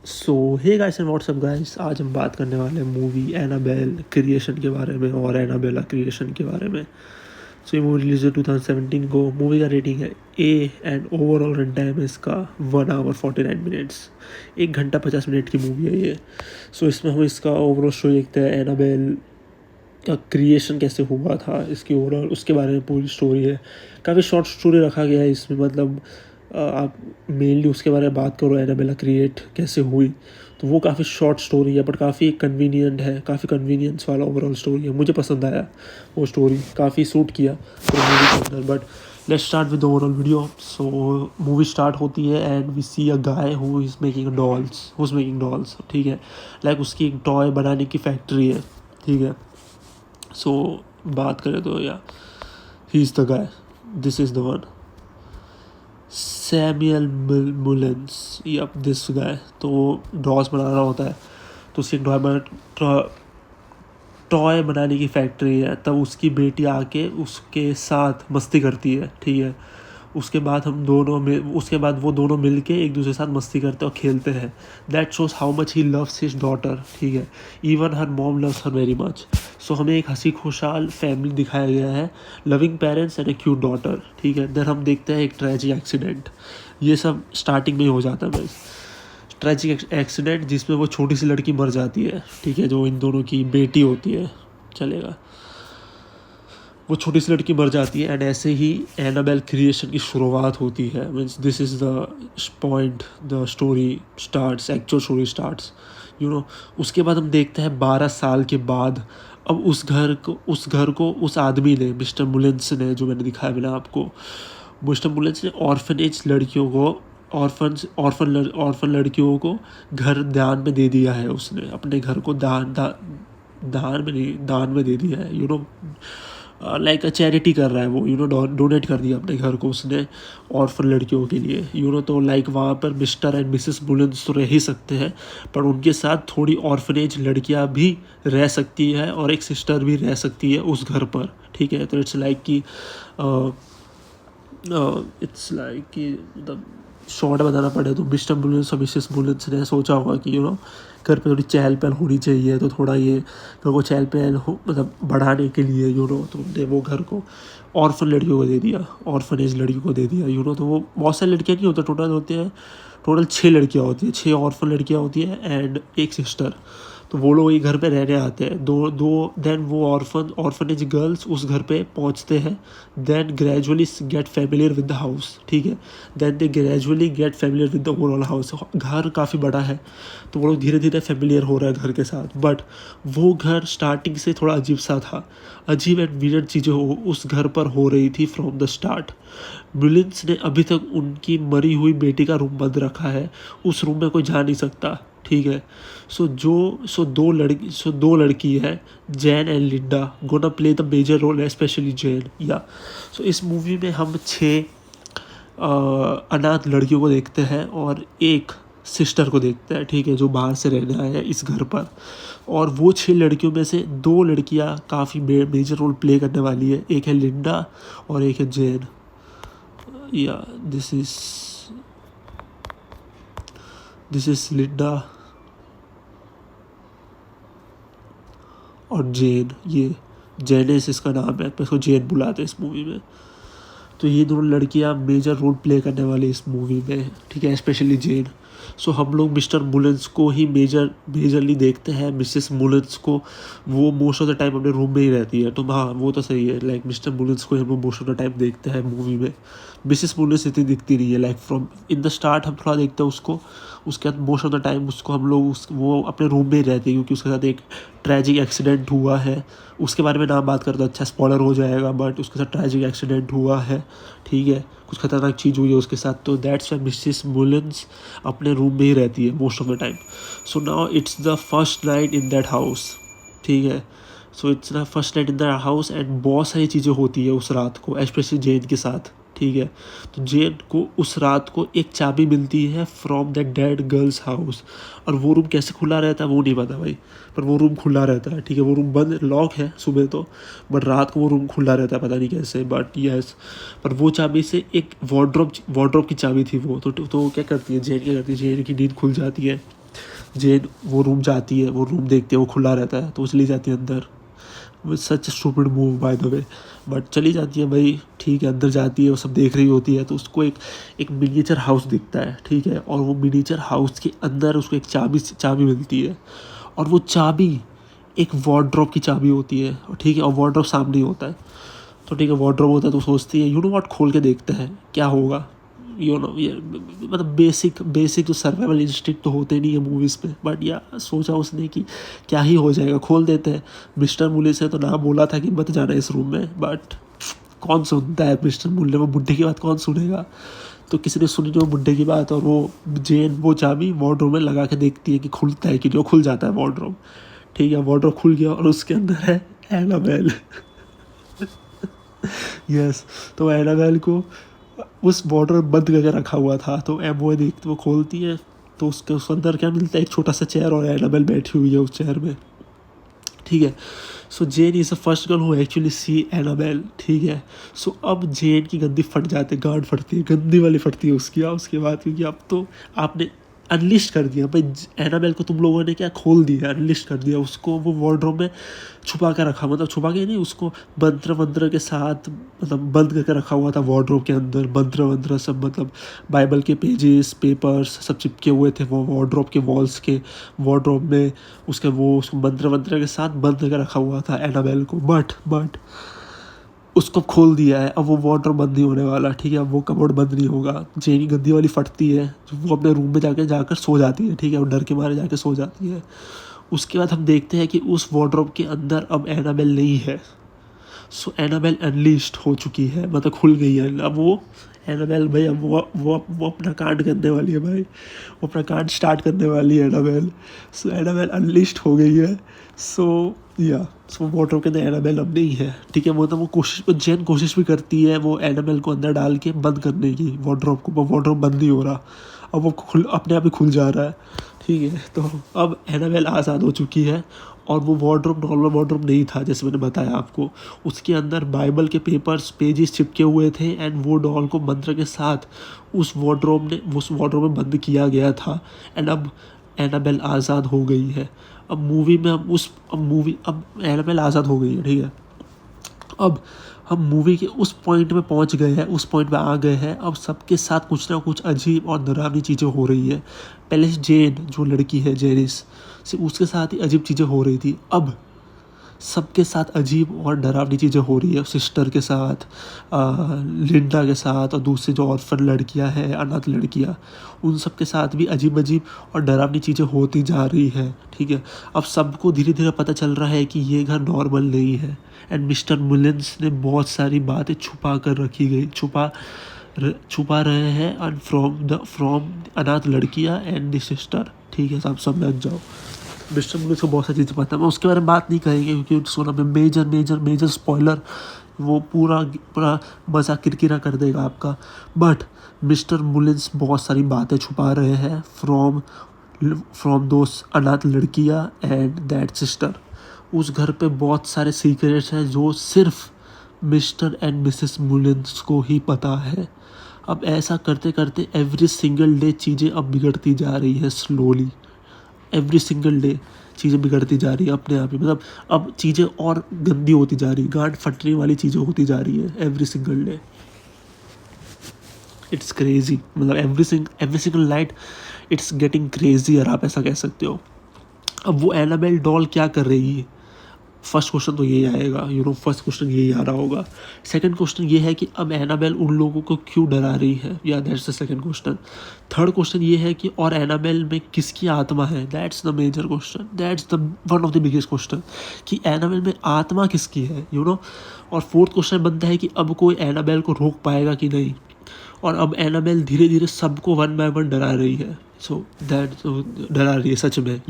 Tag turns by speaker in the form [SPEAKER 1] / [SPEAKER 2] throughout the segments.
[SPEAKER 1] So hey guys and what's up guys, आज हम बात करने वाले हैं मूवी एनाबेल क्रिएशन के बारे में और एनाबेला क्रिएशन के बारे में। सो ये मूवी रिलीज है 2017 को। मूवी का रेटिंग है A and overall run time है इसका 1 hour 49 minutes। 1 घंटा 50 मिनट की मूवी है ये। सो इसमें हम इसका ओवरऑल स्टोरी देखते हैं, एनाबेल का क्रिएशन कैसे हुआ था, इसकी ओवरऑल उसके बारे में पूरी स्टोरी है। काफ़ी शॉर्ट स्टोरी रखा गया है इसमें, मतलब आप मेनली उसके बारे में बात करो एनाबेला क्रिएट कैसे हुई, तो वो काफ़ी शॉर्ट स्टोरी है बट काफ़ी कन्वीनियंट है, काफ़ी कन्वीनियंस वाला ओवरऑल स्टोरी है। मुझे पसंद आया, वो स्टोरी काफ़ी सूट किया मूवी के अंदर। But let's start with the overall video. So movie start होती है and we see a guy who is making dolls, ठीक है। लाइक उसकी एक टॉय बनाने की फैक्ट्री है, ठीक है। सो बात करें तो yeah he is the guy, this is the one, Samuel Mullens, yup this guy. तो डॉल्स बना रहा होता है, तो उसकी टॉय बनाने की फैक्ट्री है। तब उसकी बेटी आके उसके साथ मस्ती करती है, ठीक है। उसके बाद वो दोनों मिलके एक दूसरे के साथ मस्ती करते और खेलते हैं। That shows how much he loves his daughter, ठीक है। Even her mom loves her very much. So हमें एक हंसी खुशहाल फैमिली दिखाया गया है, loving parents and a cute daughter, ठीक है। देन हम देखते हैं एक ट्रेजिक एक्सीडेंट। ये सब स्टार्टिंग में ही हो जाता है बस। ट्रेजिक एक्सीडेंट जिसमें वो छोटी सी लड़की मर जाती है, ठीक है, जो इन दोनों की बेटी होती है, चलेगा। वो छोटी सी लड़की मर जाती है एंड ऐसे ही एनाबेल क्रिएशन की शुरुआत होती है। Means this is the point the story starts, actual story starts, you know. उसके बाद हम देखते हैं 12 साल के बाद अब उस घर को उस आदमी ने, मिस्टर मुलेंस ने, जो मैंने दिखाया मैंने आपको, मिस्टर मुलेंस ने ऑर्फनेज लड़कियों को, ऑर्फन लड़कियों को घर दान में दे दिया है। उसने अपने घर को दान में दे दिया है, यू नो। लाइक चैरिटी कर रहा है वो, यू नो, डोनेट कर दिया अपने घर को उसने ऑर्फन लड़कियों के लिए, यू नो। तो लाइक वहाँ पर मिस्टर एंड मिसेस मुलेंस तो रह ही सकते हैं, पर उनके साथ थोड़ी ऑर्फनेज लड़कियाँ भी रह सकती है और एक सिस्टर भी रह सकती है उस घर पर, ठीक है। तो इट्स लाइक कि मतलब शॉर्ट बताना पड़े तो मिस्टर मुलेंस और मिसेस मुलेंस ने सोचा होगा कि, यू नो, घर पे थोड़ी चहल पहल होनी चाहिए, तो थोड़ा ये घर को चहल पहल मतलब बढ़ाने के लिए, यू नो, तो उन्होंने वो घर को ऑर्फन लड़कियों को दे दिया, ऑर्फनेज लड़कियों को दे दिया, यू नो। तो वो बहुत सारी लड़कियाँ नहीं होती, टोटल 6 लड़कियाँ होती हैं, 6 ऑर्फन लड़कियाँ होती हैं एंड एक सिस्टर। तो वो लोग ये घर पे रहने आते हैं, देन वो ऑर्फनेज गर्ल्स उस घर पे पहुंचते हैं। Then gradually get familiar with the house, ठीक है। Then they gradually get familiar with the overall house. घर काफ़ी बड़ा है, तो वो लोग धीरे धीरे फेमिलियर हो रहा है घर के साथ। बट वो घर स्टार्टिंग से थोड़ा अजीब सा था, अजीब एंड वियर्ड चीज़ें उस घर पर हो रही थी फ्रॉम द स्टार्ट। मुलिन्स ने अभी तक उनकी मरी हुई बेटी का रूम बंद रखा है, उस रूम में कोई जा नहीं सकता, ठीक है। दो लड़की है, Jan and Linda, gonna play the major role, specially Jan, yeah. So इस मूवी में हम 6 अनाथ लड़कियों को देखते हैं और एक सिस्टर को देखते हैं, ठीक है, जो बाहर से रहने आए हैं इस घर पर। और वो 6 लड़कियों में से 2 लड़कियां काफ़ी मेजर रोल प्ले करने वाली है। एक है लिंडा और एक है जैन, या दिस इज लिंडा और जेन, ये जेनेस इसका नाम है, पर इसको जेन बुलाते हैं इस मूवी में। तो ये दोनों लड़कियां मेजर रोल प्ले करने वाली इस मूवी में, ठीक है, स्पेशली जेन। सो हम लोग मिस्टर मुलेंस को ही मेजरली देखते हैं, मिसेस मुलेंस को वो मोस्ट ऑफ द टाइम अपने रूम में ही रहती है। तो हाँ, वो तो सही है, लाइक मिस्टर मुलेंस को हम लोग मोस्ट ऑफ द टाइम देखते हैं मूवी में। मिसेस मुलेंस इतनी दिखती नहीं है, like from in the start हम थोड़ा देखते हैं उसको, उसके बाद मोस्ट ऑफ द टाइम उसको हम लोग वो अपने रूम में ही रहते हैं, क्योंकि उसके साथ एक ट्रेजिक एक्सीडेंट हुआ है। उसके बारे में ना बात करते अच्छा स्पॉइलर हो जाएगा, बट उसके साथ ट्रेजिक एक्सीडेंट हुआ है, ठीक है, कुछ खतरनाक चीज़ हुई है उसके साथ। तो दैट्स वाई मिसेस मुलेंस अपने रूम में ही रहती है most of the time. So now it's the first night in that house, ठीक है। So it's the first night in that house and बहुत सारी चीज़ें होती है उस रात को, स्पेशली जेन के साथ, ठीक है। तो जेन को उस रात को एक चाबी मिलती है from that dead girls house, और वो रूम कैसे खुला रहता है वो नहीं पता भाई, पर वो रूम खुला रहता है, ठीक है। वो रूम बंद लॉक है सुबह तो, बट रात को वो रूम खुला रहता है, पता नहीं कैसे, बट यस। पर वो चाबी से एक वार्डरोब की चाबी थी वो, तो क्या करती है जेन, क्या करती है, जेन की नींद खुल जाती है। जेन वो रूम जाती है, वो रूम देखती है, वो खुला रहता है, तो वो चली जाती है अंदर। सच stupid move by the way, but चली जाती है भाई, ठीक है। अंदर जाती है, वो सब देख रही होती है, तो उसको एक मिनिएचर हाउस दिखता है, ठीक है। और वो मिनिएचर हाउस के अंदर उसको एक चाबी मिलती है, और वो चाबी एक वार्डरोब की चाबी होती है, ठीक है। और वार्डरोब सामने ही होता है, तो ठीक है, वार्डरोब होता है, तो सोचती है यू नो व्हाट, खोल के देखते हैं क्या होगा, यू नो। ये मतलब बेसिक जो सर्वाइवल इंस्टिंक्ट तो होते नहीं है मूवीज़ में, बट या सोचा उसने कि क्या ही हो जाएगा, खोल देते हैं। मिस्टर मुले से तो ना बोला था कि मत जाना इस रूम में, बट कौन सुनता है मिस्टर मुले, वो बुड्ढे की बात कौन सुनेगा। तो किसी ने सुनी वो बुड्ढे की बात, और वो जेन वो चाबी वार्डरोब में लगा के देखती है कि खुलता है कि जो, खुल जाता है वार्डरोब, ठीक है। वार्डरोब खुल गया और उसके अंदर है एनाबेल। यस। तो एनाबेल को उस बॉर्डर बंद करके रखा हुआ था, तो एमओए देखती, वो खोलती है, तो उस अंदर क्या मिलता है, एक छोटा सा चेयर, और एनाबेल बैठी हुई है उस चेयर में, ठीक है। So Jane is the first girl who actually see Annabelle, ठीक है। सो अब जेन की गंदी फट जाती है, गांड फटती है, गंदी वाली फटती है उसके बाद, क्योंकि अब तो आपने अनलिस्ट कर दिया भाई, एनाबेल को तुम लोगों ने क्या खोल दिया, अनलिस्ट कर दिया उसको। वो वार्डरोब में छुपा के रखा, मतलब छुपा के नहीं, उसको मंत्र के साथ मतलब बंद करके रखा हुआ था वार्डरोब के अंदर। मंत्र सब, मतलब बाइबल के पेजेस, पेपर्स सब चिपके हुए थे वो वार्डरोब के वॉल्स के, वार्डरोब में उसको मंत्र के साथ बंद करके रखा हुआ था एनाबेल को। बट उसको खोल दिया है, अब वो वार्डरोब बंद नहीं होने वाला, ठीक है। अब वो कबोर्ड बंद नहीं होगा। जेनी गंदी वाली फटती है, वो अपने रूम में जाकर सो जाती है, ठीक है। वो डर के मारे जाके सो जाती है। उसके बाद हम देखते हैं कि उस वार्डरोब के अंदर अब एनाबेल नहीं है। सो एनाबेल अनलीस्ड हो चुकी है, मतलब खुल गई है। अब वो एनाबेल भाई, अब वो अपना कांड करने वाली है भाई, वो अपना कांड स्टार्ट करने वाली है एनाबेल। सो एनाबेल अनलीस्ड हो गई है। सो वार्डरोब के अंदर एनाबेल अब नहीं है, ठीक है। मतलब वो जेन कोशिश भी करती है वो एनाबेल को अंदर डाल के बंद करने की वार्डरोब को, वो वार्डरोब बंद नहीं हो रहा, अब वो अपने आप ही खुल जा रहा है, ठीक है। तो अब एनाबेल आज़ाद हो चुकी है, और वो वार्डरोब नॉर्मल वार्डरोब नहीं था, जैसे मैंने बताया आपको। उसके अंदर बाइबल के पेजेस चिपके हुए थे, एंड वो डॉल को मंत्र के साथ उस वार्डरोब में बंद किया गया था। एंड अब एनाबेल आज़ाद हो गई है। अब एनाबेल आज़ाद हो गई है, ठीक है। अब हम मूवी के उस पॉइंट में पहुंच गए हैं, उस पॉइंट में आ गए हैं। अब सबके साथ कुछ ना कुछ अजीब और डरावनी चीज़ें हो रही है। पहले जेन जो लड़की है, जेनिस से, उसके साथ ही अजीब चीज़ें हो रही थी। अब सबके साथ अजीब और डरावनी चीज़ें हो रही है। सिस्टर के साथ, लिंडा के साथ, और दूसरी जो ऑर्फन लड़कियां हैं, अनाथ लड़कियां, उन सब के साथ भी अजीब अजीब और डरावनी चीज़ें होती जा रही है, ठीक है। अब सबको धीरे धीरे पता चल रहा है कि ये घर नॉर्मल नहीं है, एंड मिस्टर मुलिन्स ने बहुत सारी बातें छुपा कर रखी गई, छुपा रहे हैं, एंड फ्रॉम अनाथ लड़कियाँ एंड द सिस्टर, ठीक है। सब समझ जाओ, मिस्टर मुलिन्स को बहुत सारी चीज़ें पता है। मैं उसके बारे में बात नहीं करेंगे, क्योंकि उसको ना मेजर स्पॉइलर, वो पूरा मज़ा किरकिरा कर देगा आपका। बट मिस्टर मुलिन्स बहुत सारी बातें छुपा रहे हैं फ्रॉम दोस अनाथ लड़कियाँ एंड दैट सिस्टर। उस घर पे बहुत सारे सीक्रेट्स हैं जो सिर्फ मिस्टर एंड मिसेस मुलिन्स को ही पता है। अब ऐसा करते करते एवरी सिंगल डे चीज़ें अब बिगड़ती जा रही है स्लोली। एवरी सिंगल डे चीज़ें बिगड़ती जा रही है अपने आप ही, मतलब अब चीज़ें और गंदी होती जा रही है, गांड फटने वाली चीज़ें होती जा रही है every single day. It's crazy, मतलब every single night it's getting crazy, और आप ऐसा कह सकते हो। अब वो एनाबेल डॉल क्या कर रही है, फर्स्ट क्वेश्चन तो यही आएगा, फर्स्ट क्वेश्चन यही आ रहा होगा। सेकंड क्वेश्चन ये है कि अब एनाबेल उन लोगों को क्यों डरा रही है, yeah that's the second question. Third question ये है कि और एनाबेल में किसकी आत्मा है, that's the major question, that's the one of the biggest question, कि एनाबेल में आत्मा किसकी है, और फोर्थ क्वेश्चन बनता है कि अब कोई एनाबेल को रोक पाएगा कि नहीं। और अब एनाबेल धीरे धीरे सबको वन बाय वन डरा रही है। डरा रही है सच में।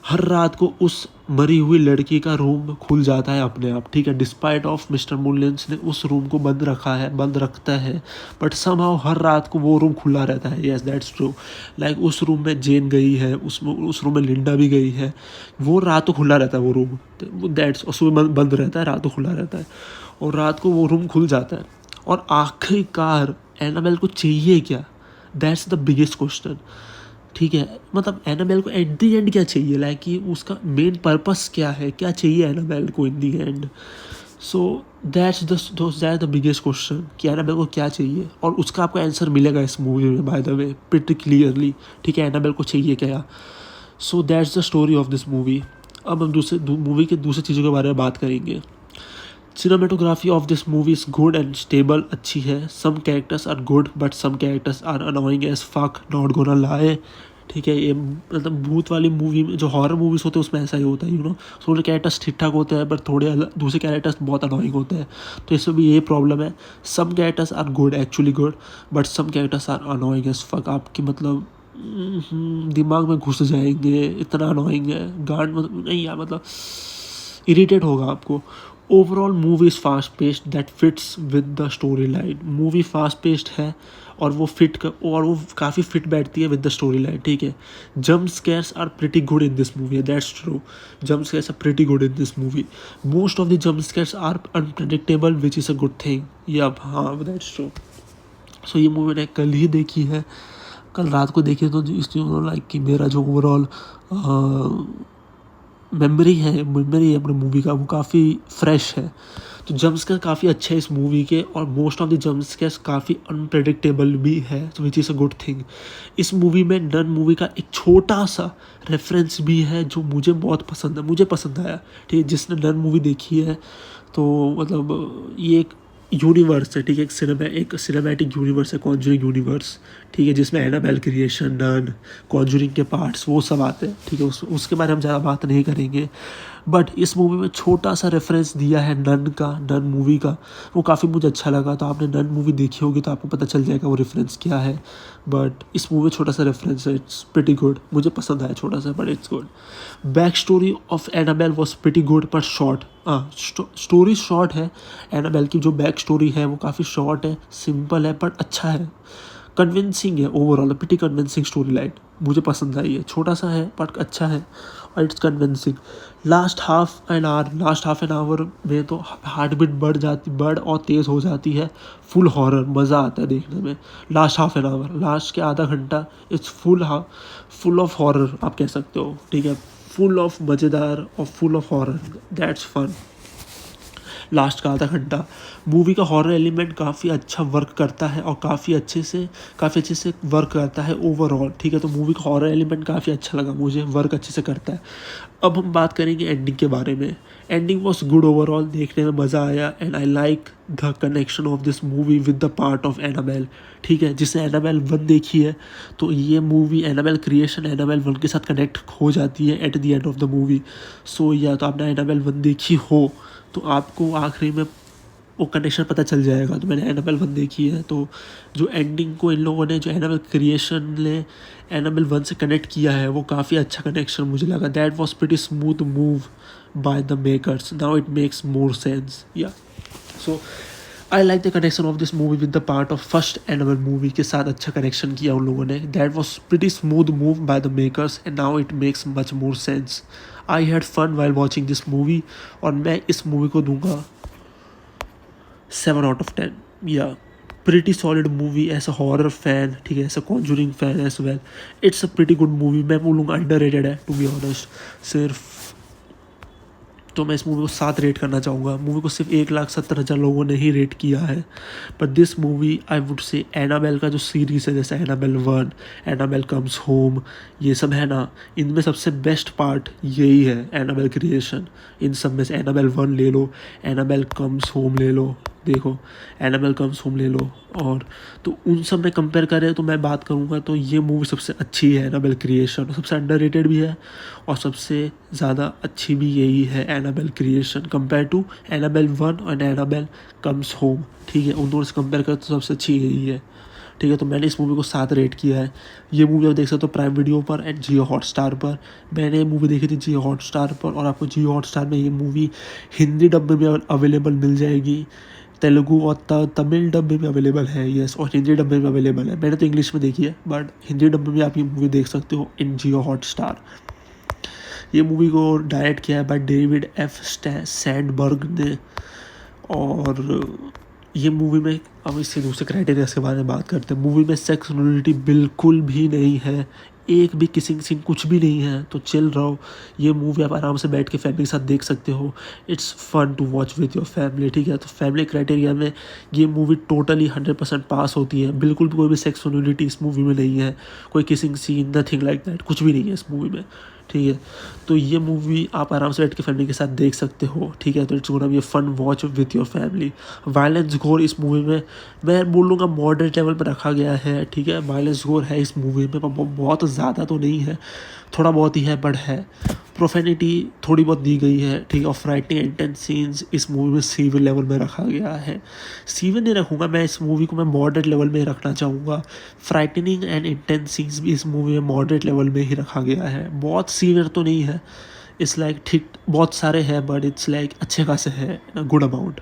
[SPEAKER 1] हर रात को उस मरी हुई लड़की का रूम खुल जाता है अपने आप, ठीक है। डिस्पाइट ऑफ मिस्टर मुलिन्स ने उस रूम को बंद रखता है, बट समहाउ हर रात को वो रूम खुला रहता है। Yes, that's true. लाइक उस रूम में जेन गई है, उस रूम में लिंडा भी गई है। वो रात को खुला रहता है वो रूम, दैट्स, सुबह बंद रहता है, रात को खुला रहता है, और रात को वो रूम खुल जाता है। और आखिरकार एनाबेल को चाहिए क्या, दैट्स द बिगेस्ट क्वेश्चन, ठीक है, मतलब एनाबेल को एट द एंड क्या चाहिए, लाइक कि उसका मेन पर्पस क्या है, क्या चाहिए एनाबेल को in the end. So that's the biggest question कि एनाबेल को क्या चाहिए, और उसका आपको आंसर मिलेगा इस मूवी में by the way pretty clearly. ठीक है, एनाबेल को चाहिए क्या। So that's the story of this movie. अब हम मूवी के दूसरी चीज़ों के बारे में बात करेंगे। Cinematography of this movie is good and stable, अच्छी है। Some characters are good but some characters are annoying as fuck, not gonna lie. ठीक है, ये मतलब भूत वाली मूवी में, जो हॉरर मूवीज़ होते हैं उसमें ऐसा ही होता है, थोड़े कैरेक्टर्स ठीक ठाक होते हैं बट थोड़े अलग, दूसरे कैरेक्टर्स बहुत अनोइंग होते हैं। तो इसमें भी ये प्रॉब्लम है। Some characters are good, actually good, but some characters are annoying as fuck. आपकी मतलब दिमाग में घुस जाएंगे, इतना अनोइंग है, गांड मतलब नहीं यार, मतलब इरिटेट होगा आपको। Overall movie is fast paced that fits with the story line. Movie fast paced है और वो काफ़ी फिट बैठती है विद द स्टोरी लाइन। ठीक है, jump scares are pretty good in this movie, that's true. Jump scares are pretty good in this movie. Most of the jump scares are unpredictable which is a good thing. Yeah हाँ, that's true. सो ये movie मैंने कल ही देखी है, कल रात को देखी, तो इसलिए लाइक कि मेरा जो ओवरऑल मेमोरी है अपने मूवी का, वो काफ़ी फ्रेश है। तो जम्पस्केयर काफ़ी अच्छे हैं इस मूवी के, और मोस्ट ऑफ द जम्पस्केयर्स काफ़ी अनप्रेडिक्टेबल भी है, विच इज़ अ गुड थिंग। इस मूवी में नन मूवी का एक छोटा सा रेफरेंस भी है जो मुझे बहुत पसंद है, मुझे पसंद आया। ठीक है, जिसने नन मूवी देखी है तो मतलब ये एक यूनिवर्स है। ठीक है, एक सिनेमैटिक यूनिवर्स है, कॉन्जरिंग यूनिवर्स। ठीक है, जिसमें एनाबेल क्रिएशन, नन, कॉन्जरिंग के पार्ट्स वो सब आते हैं। ठीक है, उसके बारे में हम ज़्यादा बात नहीं करेंगे, बट इस मूवी में छोटा सा रेफरेंस दिया है नन मूवी का, वो काफ़ी मुझे अच्छा लगा। तो आपने नन मूवी देखी होगी तो आपको पता चल जाएगा वो रेफरेंस क्या है, बट इस मूवी में छोटा सा रेफरेंस है, इट्स प्रिटी गुड, मुझे पसंद आया छोटा सा, but it's good. Back story of Annabelle was pretty good पर शॉर्ट। स्टोरी शॉर्ट है, एनाबेल की जो बैक स्टोरी है वो काफ़ी शॉर्ट है, सिंपल है, पर अच्छा है, कन्विंसिंग है। Overall pretty convincing story line मुझे पसंद आई है, छोटा सा है पर अच्छा है और it's convincing. Last half an hour में तो हार्ट बीट बढ़ और तेज़ हो जाती है, फुल हॉरर, मज़ा आता है देखने में। Last half an hour, last के आधा घंटा, इट्स फुल ऑफ हॉरर आप कह सकते हो। ठीक है, फुल ऑफ मज़ेदार और full of horror, that's fun. Last का आधा घंटा मूवी का हॉरर एलिमेंट काफ़ी अच्छा वर्क करता है और काफ़ी अच्छे से वर्क करता है ओवरऑल। ठीक है, तो मूवी का हॉरर एलिमेंट काफ़ी अच्छा लगा मुझे, वर्क अच्छे से करता है। अब हम बात करेंगे एंडिंग के बारे में। एंडिंग वॉज गुड ओवरऑल, देखने में मज़ा आया, and I like the connection of this movie with the part of Annabelle. ठीक है, जिसने एनाबेल 1 देखी है तो ये मूवी एनाबेल क्रिएशन एनाबेल 1 के साथ कनेक्ट हो जाती है at the end of the movie. So या तो आपने एनाबेल 1 देखी हो तो आपको आखिरी में वो कनेक्शन पता चल जाएगा। तो मैंने एनाबेल 1 देखी है, तो जो एंडिंग को इन लोगों ने, जो एनाबेल क्रिएशन ने एनाबेल 1 से कनेक्ट किया है, वो काफ़ी अच्छा कनेक्शन मुझे लगा। That was pretty smooth move by the makers, now it makes more sense. Yeah so I like the connection of this movie with the part of first Annabelle movie के साथ अच्छा कनेक्शन किया उन लोगों ने। That was pretty smooth move by the makers and now it makes much more sense. I had fun while watching this movie, और मैं इस मूवी को दूंगा 7 out of 10। Yeah pretty solid movie as a horror fan. ठीक है, as a Conjuring fan as well, it's a pretty good movie. मैं बोलूँगा underrated है टू बी ऑनेस्ट सिर्फ। तो मैं इस मूवी को 7 रेट करना चाहूँगा। मूवी को सिर्फ 1,70,000 लोगों ने ही रेट किया है, but this movie I would say Annabelle का जो सीरीज़ है, जैसे एनाबेल 1, एनाबेल कम्स होम, ये सब है ना, इनमें सबसे बेस्ट पार्ट यही है, एनाबेल क्रिएशन। इन सब में से एनाबेल 1 ले लो, एनाबेल कम्स होम ले लो, देखो एनाबेल कम्स होम ले लो, और तो उन सब में कंपेयर करें तो मैं बात करूँगा तो ये मूवी सबसे अच्छी है, एनाबेल क्रिएशन। सबसे अंडररेटेड भी है और सबसे ज़्यादा अच्छी भी यही है, Annabelle Creation, compare to Annabelle 1 और एनाबेल कम्स होम। ठीक है, उन दोनों से कंपेयर करें तो सबसे अच्छी यही है। ठीक है, तो मैंने इस मूवी को 7 रेट किया है। ये मूवी आप देख सकते हो प्राइम वीडियो पर एंड जियो हॉटस्टार पर। मैंने ये मूवी देखी थी जियो हॉटस्टार पर, और आपको जियो हॉटस्टार में ये मूवी हिंदी डब में भी अवेलेबल मिल जाएगी, तेलुगु और तमिल डब में भी अवेलेबल है, यस, और हिंदी डब में भी अवेलेबल है। मैंने तो इंग्लिश में देखी है, बट हिंदी डब में भी आप ये मूवी देख सकते हो इन जियो हॉटस्टार। ये मूवी को डायरेक्ट किया है बाय डेविड एफ सैंडबर्ग ने, और ये मूवी में, अब इससे दूसरे क्राइटेरिया के बारे में बात करते हैं। मूवी में सेक्स न्यूडिटी बिल्कुल भी नहीं है, एक भी किसिंग सीन कुछ भी नहीं है तो चिल रहो। ये मूवी आप आराम से बैठ के फैमिली के साथ देख सकते हो। It's fun to watch with your family, ठीक है। तो फैमिली क्राइटेरिया में ये मूवी टोटली 100% पास होती है। बिल्कुल भी कोई भी सेक्स न्यूडिटी इस मूवी में नहीं है, कोई kissing scene, nothing like that, कुछ भी नहीं है इस मूवी में, ठीक है। तो ये मूवी आप आराम से बैठ के फैमिली के साथ देख सकते हो, ठीक है। तो it's gonna be a fun watch with your family. Violence gore इस मूवी में मैं बोलूँगा मॉडरेट लेवल पर रखा गया है, ठीक है। वायलेंस गोर है इस मूवी में, पर बहुत ज़्यादा तो नहीं है, थोड़ा बहुत ही है, बट है। प्रोफेनिटी थोड़ी बहुत दी गई है, ठीक है। और फ्राइटनिंग इंटेंस सीन्स इस मूवी में सीवियर लेवल में रखा गया है। सीवियर नहीं रखूँगा मैं, इस मूवी को मैं मॉडरेट लेवल में रखना चाहूँगा। फ्राइटनिंग एंड इंटेंस सीन्स भी इस मूवी में मॉडरेट लेवल में ही रखा गया है, बहुत सीवियर तो नहीं है। इट्स लाइक ठीक, बहुत सारे हैं बट इट्स लाइक अच्छे खासे है, गुड अमाउंट।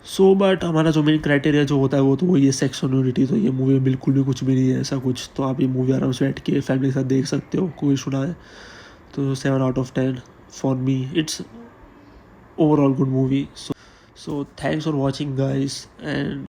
[SPEAKER 1] सो बट हमारा जो मेन क्राइटेरिया जो होता है वो तो वही है, सेक्स और न्यूडिटी। तो ये मूवी में बिल्कुल भी कुछ भी नहीं है ऐसा कुछ। तो आप ये मूवी आराम से बैठ के फैमिली के साथ देख सकते हो, कोई सुना है तो 7/10 for me. It's overall good movie. So thanks for watching guys and